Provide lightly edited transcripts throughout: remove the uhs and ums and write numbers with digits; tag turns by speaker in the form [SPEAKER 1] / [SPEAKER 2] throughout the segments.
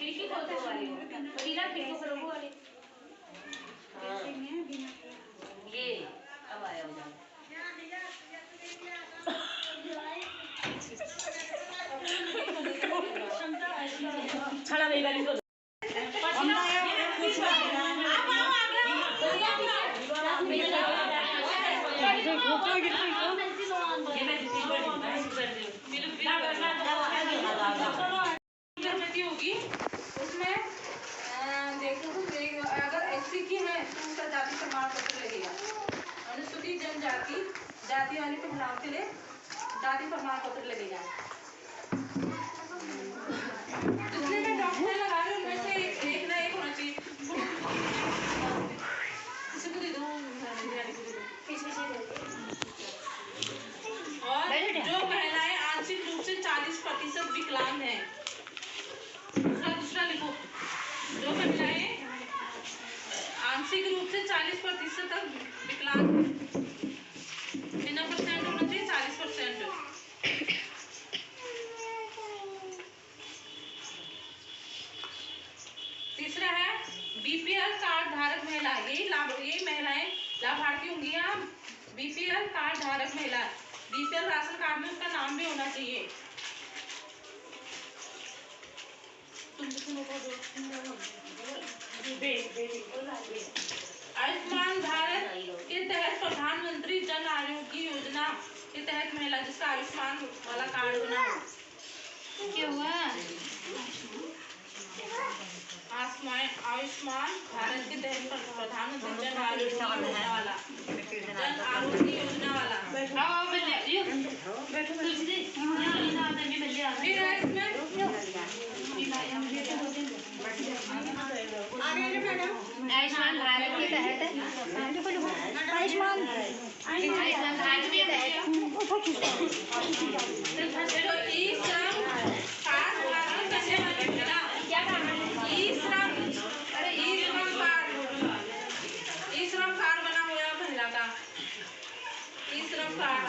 [SPEAKER 1] देखी तो वाली लीला फिर को लोगों वाली ये अब आया हो जाए खड़ा नहीं वाली तो होगी उसमें देखो अगर एससी की है तो उसका जाति प्रमाण पत्र लगेगा। अनुसूचित जनजाति जाति वाले महिलाओं के लिए जाति प्रमाण पत्र लगेगा। जितने में डॉक्टर लगा रहे उनमें से एक ना एक होना चाहिए। किसी को दे दो और जो महिलाएं आंशिक रूप से 40% विकलांग हैं, दूसरा लिखो, जो महिलाएं आंशिक रूप से 40% तक विकलांग, कितना परसेंट होना चाहिए? 40%। तीसरा है बीपीएल कार्ड धारक महिला, ये महिलाएं लाभार्थी होंगी। बीपीएल कार्ड धारक महिला, बीपीएल राशन कार्ड में उसका नाम भी होना चाहिए। आयुष्मान भारत के तहत प्रधानमंत्री जन आरोग्य योजना के तहत महिला जिसका आयुष्मान वाला कार्ड बना हो, क्या हुआ? आयुष्मान भारत के तहत प्रधानमंत्री जन आरोग्य योजना वाला
[SPEAKER 2] आयुष्मान भारत के तहत आयुष्मान भारत के
[SPEAKER 1] ई-श्रम कार्ड बना हुआ महिला का, ई-श्रम कार्ड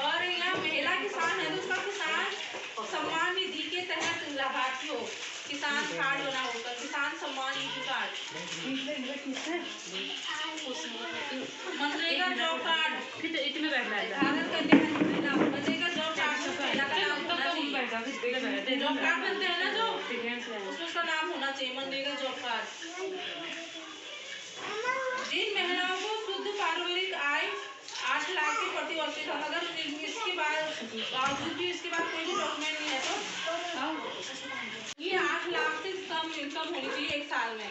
[SPEAKER 1] और यहाँ महिला किसान है तो उसका किसान सम्मान निधि के तहत लाभार्थी हो, किसान कार्ड बना होगा, Kisan Samman Nidhi card, MNREGA job card, Bharat का MNREGA job card job card बनते हैं ना जो उसमें उसका नाम होना चाहिए मनरेगा जॉब कार्ड। जिन महिलाओं को शुद्ध पारिवारिक आय 8 लाख के प्रति वर्ष था, अगर इसके बावजूद भी इसके बाद कोई भी डॉक्यूमेंट नहीं है तो ये 8 लाख से कम इनकम होनी चाहिए एक साल में,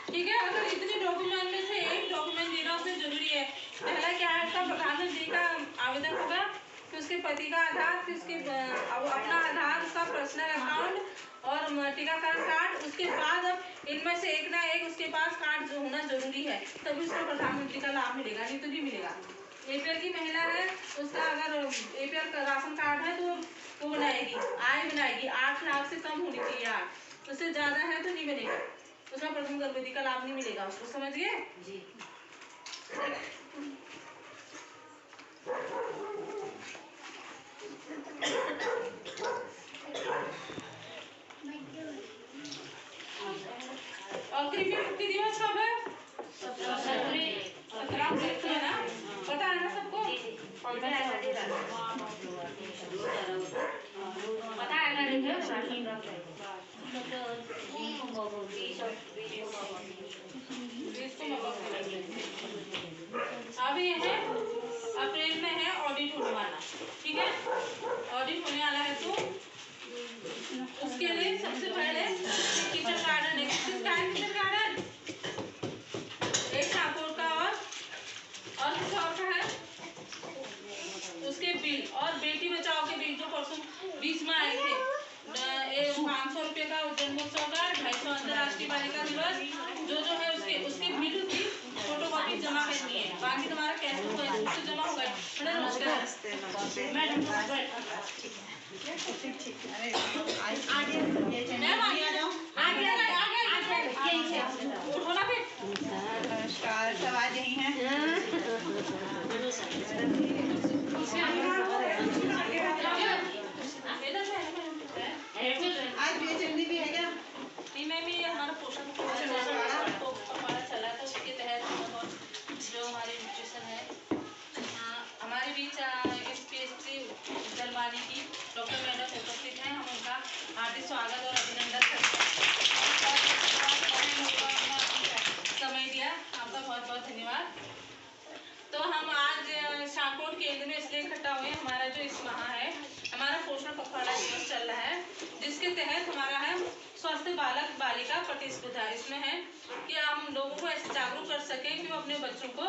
[SPEAKER 1] ठीक है। अगर इतने डॉक्यूमेंट में से एक डॉक्यूमेंट देना उसमें जरूरी है। पहला क्या है, उसका प्रधानमंत्री का आवेदन होगा, फिर उसके पति का आधार, फिर उसके अपना आधार, उसका पर्सनल अकाउंट और टीकाकरण कार्ड। उसके बाद अब इनमें से एक ना एक उसके पास कार्ड जो होना जरूरी है, तभी उसको प्रधानमंत्री का लाभ मिलेगा, नहीं तो नहीं मिलेगा। एपीएल की महिला है उसका अगर एपीएल का राशन कार्ड है तो वो बनाएगी, आय बनाएगी 8 लाख से कम होनी चाहिए, 8 उससे ज्यादा है तो नहीं बनेगा, उसमें प्रथम गर्भवती का लाभ नहीं मिलेगा उसको, समझ गए जी। और कृषि मुक्ति दिवस कब है? 17 अप्रैल को है ना, पता है ना सबको? पता है ना? अभी है अप्रैल में है ऑडिट होने वाला, ठीक है। ऑडिट होने वाला है तो उसके लिए सबसे पहले किचन गार्डन है, किसका है किचन गार्डन? एक ठाकुर का और किसी और का है, उसके बिल और बेटी बचाओ के बिल जो परसों 20 में आए थे, 500 रुपये का जन्मोत्सव का, 250 अंतर्राष्ट्रीय बालिका दिवस, जो है उसके बिल की फोटोकॉपी जमा करनी है, बाकी तुम्हारा कैश उससे जमा होगा।
[SPEAKER 3] नमस्कार, सब आज यही हैं। आज बेचैनी भी है क्या?
[SPEAKER 1] नहीं मैम, ये हमारा पोषण पखवाड़ा चला था, उसके तहत जो हमारे न्यूट्रिशन है, हमारे बीच SPSC जलवानी की डॉक्टर मैडम उपस्थित हैं। हम उनका हार्दिक स्वागत और अभिनंदन करते हैं। समय दिया आपका बहुत बहुत धन्यवाद। तो हम आज शाकोट केंद्र में इसलिए इकट्ठा हुए, हमारा जो इस माह है, हमारा पोषण पखवाड़ा दिवस चल रहा है, जिसके तहत हमारा है स्वस्थ बालक बालिका प्रतिस्पर्धा। इसमें है कि हम लोगों को ऐसे जागरूक कर सकें कि वो अपने बच्चों को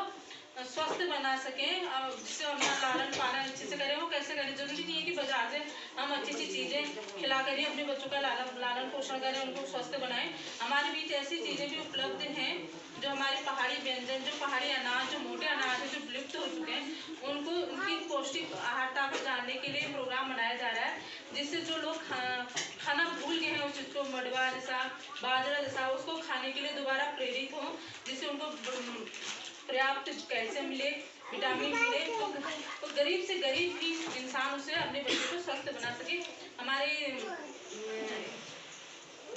[SPEAKER 1] स्वस्थ बना सकें और जिससे अपना लालन पालन अच्छे से करें। वो कैसे करें, जरूरी नहीं है कि बाजार से हम अच्छी अच्छी चीज़ें खिला कर ही अपने बच्चों का लालन पोषण करें, उनको स्वस्थ बनाएं। हमारे बीच ऐसी चीज़ें भी उपलब्ध हैं जो हमारे पहाड़ी व्यंजन, जो पहाड़ी अनाज, जो मोटे अनाज है, जो विलुप्त हो चुके हैं, उनको उनकी पौष्टिक आहारता को जानने के लिए प्रोग्राम बनाया जा रहा है, जिससे जो लोग खाना भूल गए हैं उस चीज़ को, मडवा जैसा, बाजरा जैसा, उसको खाने के लिए दोबारा प्रेरित हों, जिससे उनको पर्याप्त कैल्शियम मिले, विटामिन मिले, तो गरीब से गरीब भी इंसान उसे अपने बच्चे को स्वस्थ बना सके। हमारे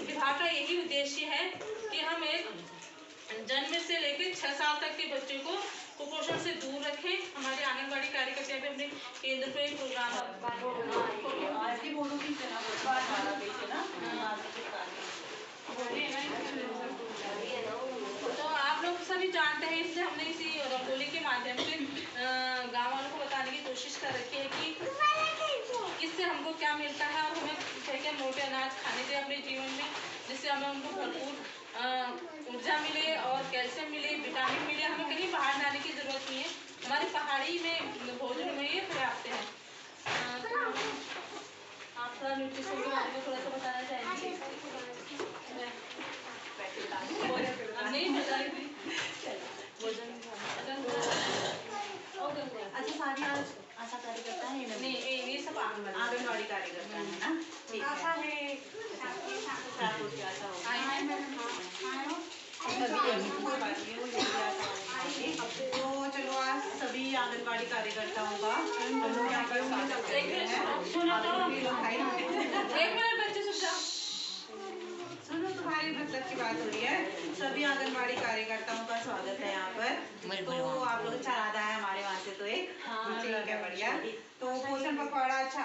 [SPEAKER 1] विभाग का यही उद्देश्य है कि हम एक जन्म से लेकर 6 साल तक के बच्चे को कुपोषण से दूर रखें। हमारे आंगनबाड़ी कार्यकर्ता भी अपने केंद्र पर एक प्रोग्राम तो आप लोग सभी जानते हैं, इसलिए हमने इसी रंगोली के माध्यम से गाँव वालों को बताने की कोशिश कर रखी है कि इससे हमको क्या मिलता है और हमें क्या मोटे अनाज खाने चाहिए अपने जीवन में, जिससे हमें उनको भरपूर ऊर्जा मिले और कैल्शियम मिले, विटामिन मिले। हमें कहीं बाहर जाने की जरूरत नहीं है, हमारे पहाड़ी में भोजन में ये पर्याप्त है। आप थोड़ा न्यूट्रिशन के बारे में थोड़ा सा बताना चाहेंगे? नहीं बताएंगे
[SPEAKER 3] अच्छा, सारी आज आशा कार्यकर्ता है?
[SPEAKER 1] नहीं, ये सब
[SPEAKER 3] आंगनबाड़ी कार्यकर्ता है ना? ठीक है। तो चलो आज सभी आंगनबाड़ी कार्यकर्ताओं का हम लोग यहाँ पर स्वागत करते हैं।
[SPEAKER 1] एक मिनट बच्चे सुन जाओ।
[SPEAKER 3] सुनो, तुम्हारी मतलब की बात हो रही है। सभी आंगनबाड़ी कार्यकर्ताओं का स्वागत है यहाँ पर। तो आप लोग अच्छा राधा है हमारे वहाँ से, तो एक ठीक है, बढ़िया। तो पोषण पखवाड़ा, अच्छा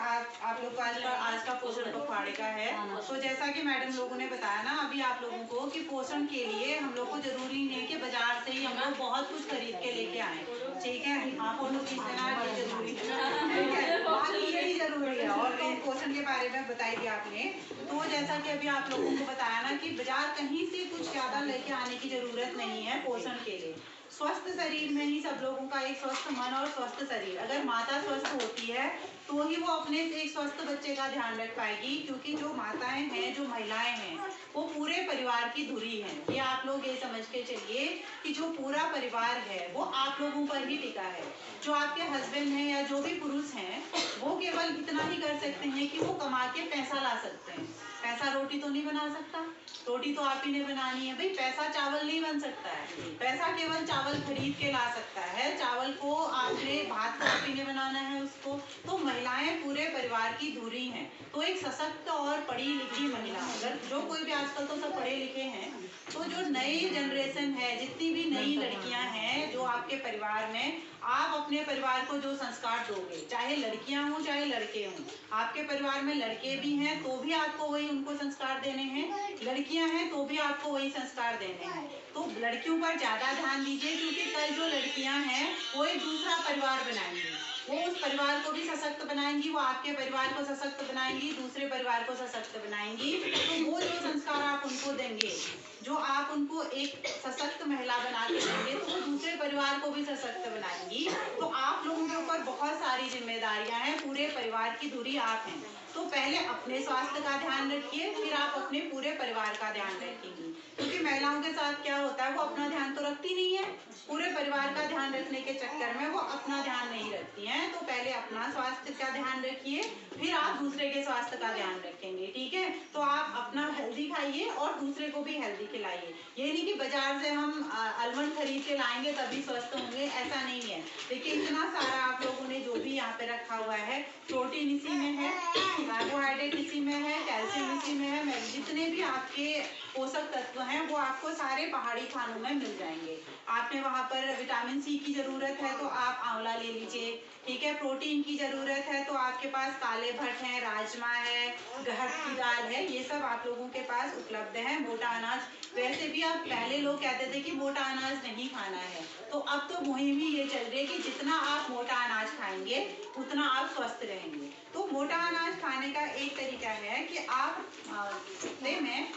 [SPEAKER 3] आप लोग का आज का पोषण पखवाड़े का है। तो जैसा कि मैडम लोगों ने बताया ना अभी आप लोगों को कि पोषण के लिए हम लोग को जरूरी नहीं है कि बाजार से ही हम लोग बहुत कुछ खरीद के लेके आए, ठीक है? हाँ, फोटो खींच देना जरूरी है, बाकी यही जरूरी है। और तो पोषण के बारे में बताई दी आपने। तो जैसा कि अभी आप लोगों को बताया ना कि बाजार कहीं से कुछ ज्यादा लेके आने की जरूरत नहीं है पोषण के लिए। स्वस्थ शरीर में ही सब लोगों का एक स्वस्थ मन और स्वस्थ शरीर। अगर माता स्वस्थ होती है तो ही वो अपने एक स्वस्थ बच्चे का ध्यान रख पाएगी, क्योंकि जो माताएं हैं, जो महिलाएं हैं, वो पूरे परिवार की धुरी हैं। ये आप लोग ये समझ के चलिए कि जो पूरा परिवार है वो आप लोगों पर ही टिका है। जो आपके हस्बैंड हैं या जो भी पुरुष हैं, वो केवल इतना ही कर सकते हैं कि वो कमा के पैसा ला सकते हैं। पैसा रोटी तो नहीं बना सकता, रोटी तो आप ही ने बनानी है भाई। पैसा चावल नहीं बन सकता है, पैसा केवल चावल खरीद के ला सकता है। चावल को आपने, भात को आप ही ने बनाना है उसको। तो महिलाएं पूरे परिवार की धुरी हैं। तो एक सशक्त और पढ़ी लिखी महिला, अगर जो कोई भी, आजकल तो सब पढ़े लिखे हैं, तो जो नई जनरेशन है, जितनी भी नई लड़कियां हैं जो आपके परिवार में, आप अपने परिवार को जो संस्कार दोगे, चाहे लड़कियां हों चाहे लड़के हों, आपके परिवार में लड़के भी हैं तो भी आपको वही उनको संस्कार देने हैं, लड़कियां हैं तो भी आपको वही संस्कार देने हैं। तो लड़कियों पर ज्यादा ध्यान दीजिए, क्योंकि कल जो लड़कियां हैं वो एक दूसरा परिवार बनाएंगी, वो उस परिवार को भी सशक्त बनाएंगी, वो आपके परिवार को सशक्त बनाएंगी, दूसरे परिवार को सशक्त बनाएंगी। तो वो जो संस्कार आप उनको देंगे, जो आप उनको एक सशक्त महिला बना के देंगे, तो वो दूसरे परिवार को भी सशक्त बनाएंगी। तो आप लोगों के ऊपर बहुत सारी जिम्मेदारियां हैं, पूरे परिवार की धुरी आप हैं। तो पहले अपने स्वास्थ्य का ध्यान रखिए, फिर आप अपने पूरे परिवार का ध्यान रखेंगी। क्योंकि महिलाओं के साथ क्या होता है, वो अपना ध्यान तो रखती नहीं है, पूरे परिवार का ध्यान रखने के चक्कर में वो अपना ध्यान नहीं रखती हैं। तो पहले अपना स्वास्थ्य का ध्यान रखिए, फिर आप दूसरे के स्वास्थ्य का ध्यान रखेंगे, ठीक है। तो आप अपना हेल्दी खाइए और दूसरे को भी हेल्दी खिलाइए। ये नहीं कि बाजार से हम आलमंड खरीद के लाएंगे तभी स्वस्थ होंगे, ऐसा नहीं है। देखिए इतना सारा आप लोगों ने जो भी यहाँ पे रखा हुआ है, प्रोटीन इसी में है, कार्बोहाइड्रेट इसी में है, कैल्शियम इसी में है, जितने भी आपके पोषक तत्व हैं वो आपको सारे पहाड़ी खानों में मिल जाएंगे। आपने वहाँ पर विटामिन सी की जरूरत है तो आप आंवला ले लीजिए, ठीक है। प्रोटीन की जरूरत है तो आपके पास काले भट्ट है, राजमा है, गहत की दाल है, ये सब आप लोगों के पास उपलब्ध है। मोटा अनाज, वैसे भी आप पहले लोग कहते थे कि मोटा अनाज नहीं खाना है, तो अब तो मुहिम ही ये चल रही है कि जितना आप मोटा अनाज खाएंगे उतना आप स्वस्थ रहेंगे। तो मोटा अनाज खाने का एक तरीका है कि आप हफ्ते में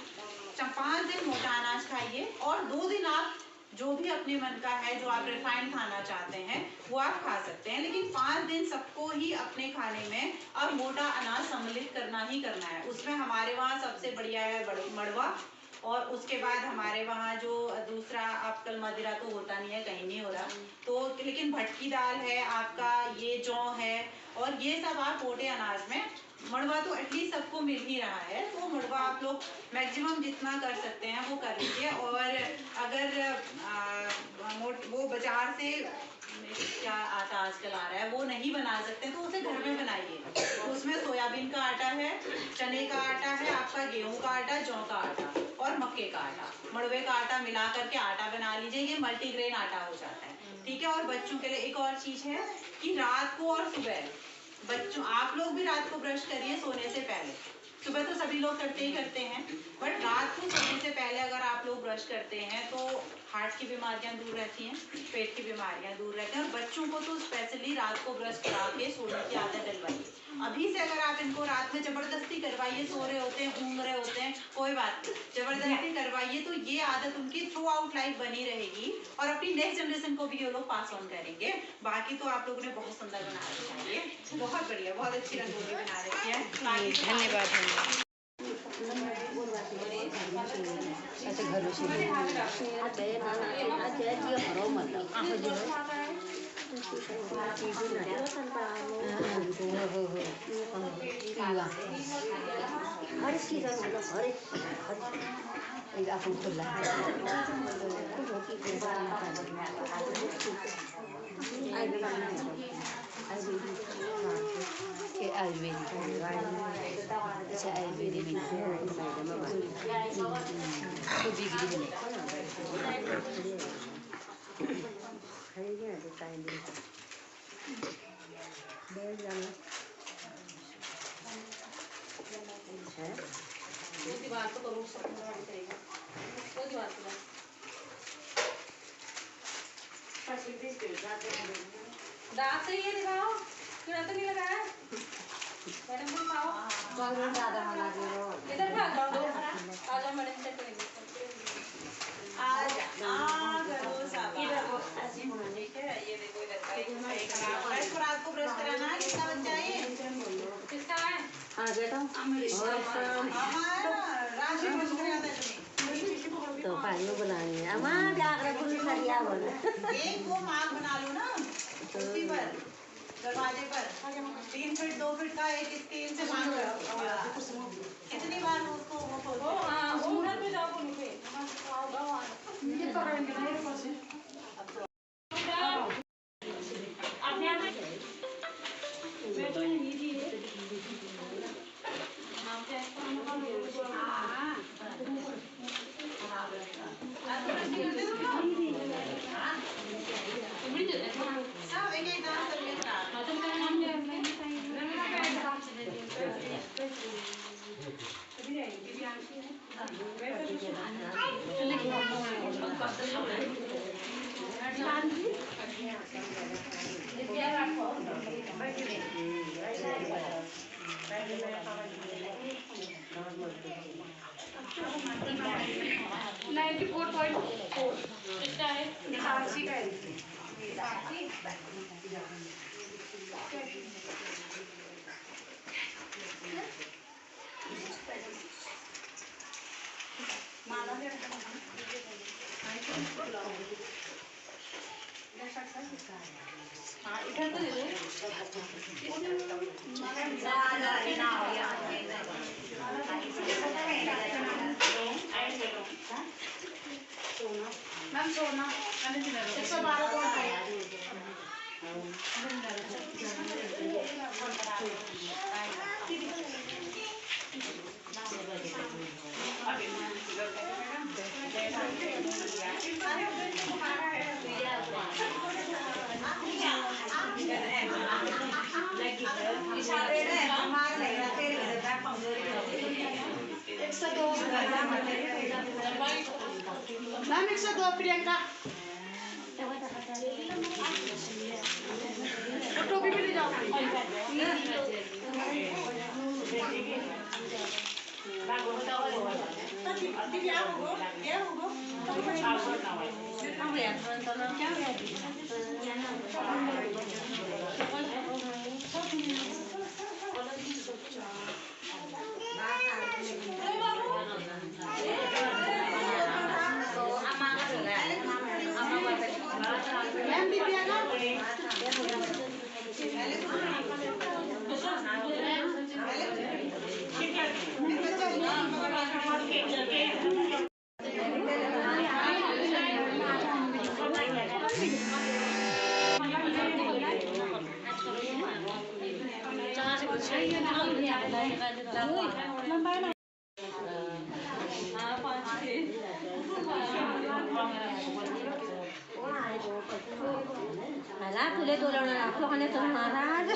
[SPEAKER 3] 5 दिन मोटा अनाज खाइए और 2 दिन आप जो भी अपने मन का है, जो आप रिफाइंड खाना चाहते हैं वो आप खा सकते हैं, लेकिन 5 दिन सबको ही अपने खाने में अब मोटा अनाज सम्मिलित करना ही करना है। उसमें हमारे वहाँ सबसे बढ़िया है मड़वा, और उसके बाद हमारे वहाँ जो दूसरा, आजकल मदिरा तो होता नहीं है, कहीं नहीं हो रहा, तो लेकिन भट्ट की दाल है आपका, ये जौ है, और ये सब आप मोटे अनाज में, मड़वा तो एटलीस्ट सबको मिल ही रहा है, तो मड़वा आप लोग मैक्सिमम जितना कर सकते हैं वो कर लीजिए। और अगर वो बाजार से क्या आटा आजकल आ रहा है वो नहीं बना सकते तो उसे घर में बनाइए। तो उसमें सोयाबीन का आटा है, चने का आटा है, आपका गेहूं का आटा, जौ का आटा और मक्के का आटा, मड़वे का आटा मिला करके आटा बना लीजिए, ये मल्टीग्रेन आटा हो जाता है, ठीक है। और बच्चों के लिए एक और चीज है कि रात को और सुबह, बच्चों आप लोग भी रात को ब्रश करिए सोने से पहले। सुबह तो सभी लोग करते ही करते हैं, बट रात को सोने से पहले अगर आप लोग ब्रश करते हैं तो हार्ट की बीमारियां दूर रहती हैं, पेट की बीमारियां दूर रहती हैं। और बच्चों को तो स्पेशली रात को ब्रश करा के सोने की आदत डलवाइए। अभी से अगर आप इनको रात में जबरदस्ती करवाइए, सो रहे होते हैं, ऊँग रहे होते हैं, कोई बात नहीं, जबरदस्ती करवाइए तो ये आदत उनकी थ्रू आउट लाइफ बनी रहेगी और अपनी नेक्स्ट जनरेशन को भी ये लोग पास ऑन करेंगे। बाकी तो आप लोगों ने बहुत सुंदर बना रखा है, बहुत बढ़िया, बहुत अच्छी रंगोली बना रखी है।
[SPEAKER 2] धन्यवाद।
[SPEAKER 4] अच्छा घर आपण खुल्ला आयुर्वेदिक अच्छा आयुर्वेदिक
[SPEAKER 1] दीवार तो करो, वो दीवार दांत सही है, दिखाओ, कीड़ा तो नहीं लगा है मैडम, दिखाओ इधर पे आ जाओ मैडम से करेंगे। ये देखो इधर का रात को ब्रश कराना है, किसका बच्चा है ये, किसका है?
[SPEAKER 4] तो पानी बनानी है अम्मा जाकर पूरी सरिया बना
[SPEAKER 3] एक वो मार्क बना लो ना उसी पर, दरवाजे पर 3 फीट 2 फीट का एक स्केल से मार्क करो। कितनी बार उसको वो
[SPEAKER 1] हाँ, वो घर पे जाओ, कोने पे ये पकड़ेंगे ना मेरे पास अपने आप मैं तो नहीं दी है इधर तो दे दो।
[SPEAKER 3] मैम 102 प्रियंका टोपी भी ले जाओ मैम दिव्या
[SPEAKER 4] मला तुले 2 लावणार आपलं कोणी तर महाराज